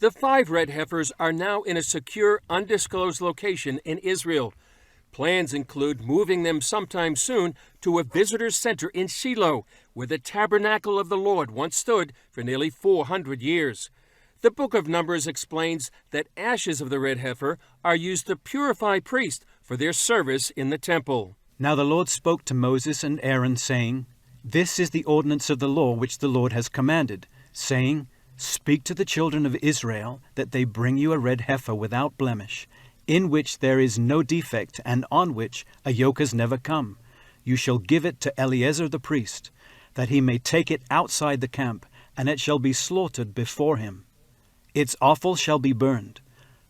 The 5 red heifers are now in a secure, undisclosed location in Israel. Plans include moving them sometime soon to a visitor's center in Shiloh, where the tabernacle of the Lord once stood for nearly 400 years. The book of Numbers explains that ashes of the red heifer are used to purify priests for their service in the temple. Now the Lord spoke to Moses and Aaron, saying, This is the ordinance of the law which the Lord has commanded, saying, Speak to the children of Israel, that they bring you a red heifer without blemish, in which there is no defect, and on which a yoke has never come. You shall give it to Eleazar the priest, that he may take it outside the camp, and it shall be slaughtered before him. Its offal shall be burned,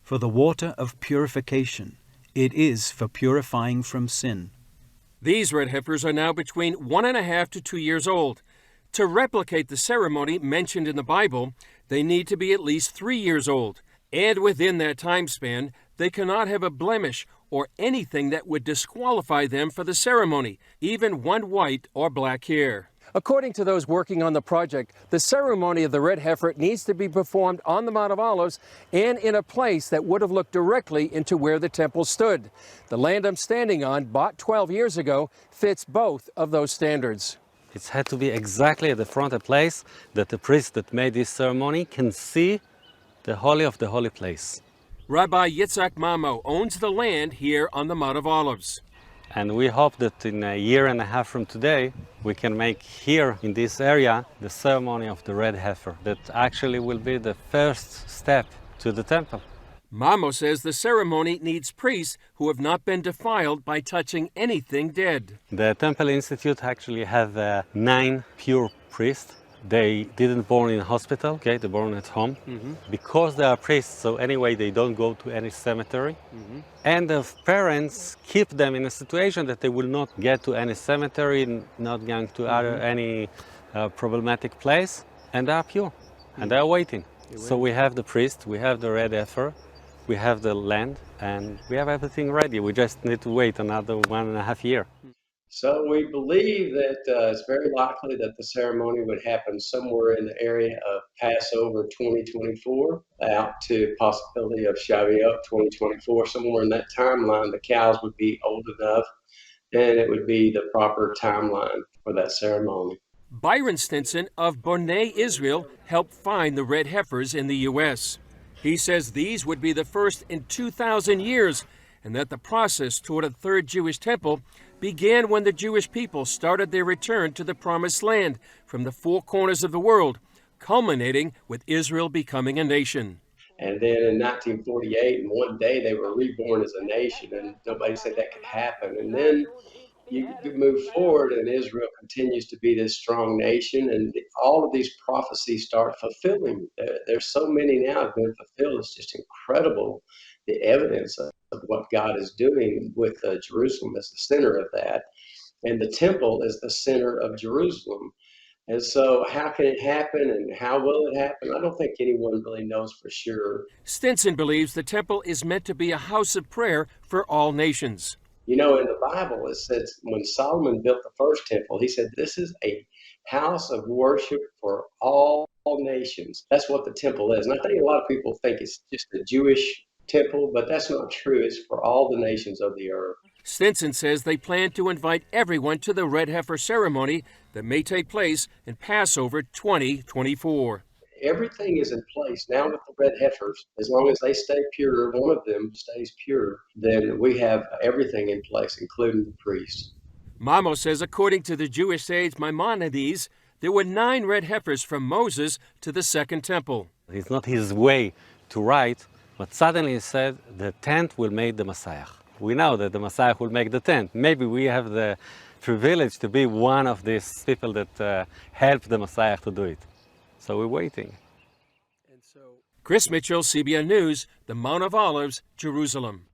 for the water of purification. It is for purifying from sin. These red heifers are now between 1.5 to 2 years old. To replicate the ceremony mentioned in the Bible, they need to be at least 3 years old, and within that time span, they cannot have a blemish or anything that would disqualify them for the ceremony, even one white or black hair. According to those working on the project, the ceremony of the red heifer needs to be performed on the Mount of Olives and in a place that would have looked directly into where the temple stood. The land I'm standing on, bought 12 years ago, fits both of those standards. It had to be exactly at the front, a place that the priest that made this ceremony can see the Holy of the Holy Place. Rabbi Yitzhak Mamo owns the land here on the Mount of Olives. And we hope that in 1.5 years from today, we can make here in this area the ceremony of the red heifer. That actually will be the first step to the temple. Mamo says the ceremony needs priests who have not been defiled by touching anything dead. The Temple Institute actually have 9 pure priests. They didn't born in a hospital, okay? They born at home. Because they are priests, so anyway, they don't go to any cemetery. And the parents keep them in a situation that they will not get to any cemetery, not going to any problematic place, and they are pure, and they are waiting. So we have the priest, we have the red heifer, we have the land, and we have everything ready. We just need to wait another 1.5 years. So we believe that it's very likely that the ceremony would happen somewhere in the area of Passover 2024 out to possibility of Shavuot 2024. Somewhere in that timeline, the cows would be old enough and it would be the proper timeline for that ceremony. Byron Stinson of Bonnet, Israel, helped find the red heifers in the U.S. He says these would be the first in 2,000 years, and that the process toward a third Jewish temple began when the Jewish people started their return to the Promised Land from the 4 corners of the world, culminating with Israel becoming a nation. And then in 1948, in one day, they were reborn as a nation, and nobody said that could happen. And then you move forward, and Israel continues to be this strong nation, and all of these prophecies start fulfilling. There's so many now have been fulfilled. It's just incredible, the evidence of what God is doing with Jerusalem as the center of that. And the temple is the center of Jerusalem. And so how can it happen and how will it happen? I don't think anyone really knows for sure. Stinson believes the temple is meant to be a house of prayer for all nations. You know, in the Bible, it says when Solomon built the first temple, he said, this is a house of worship for all nations. That's what the temple is. And I think a lot of people think it's just a Jewish temple, but that's not true. It's for all the nations of the earth. Stinson says they plan to invite everyone to the red heifer ceremony that may take place in Passover 2024. Everything is in place now with the red heifers. As long as they stay pure, one of them stays pure, then we have everything in place, including the priests. Mamo says according to the Jewish sage Maimonides, there were 9 red heifers from Moses to the Second Temple. It's not his way to write, but suddenly he said the tent will make the Messiah. We know that the Messiah will make the tent. Maybe we have the privilege to be one of these people that help the Messiah to do it. So we're waiting. Chris Mitchell, CBN News, the Mount of Olives, Jerusalem.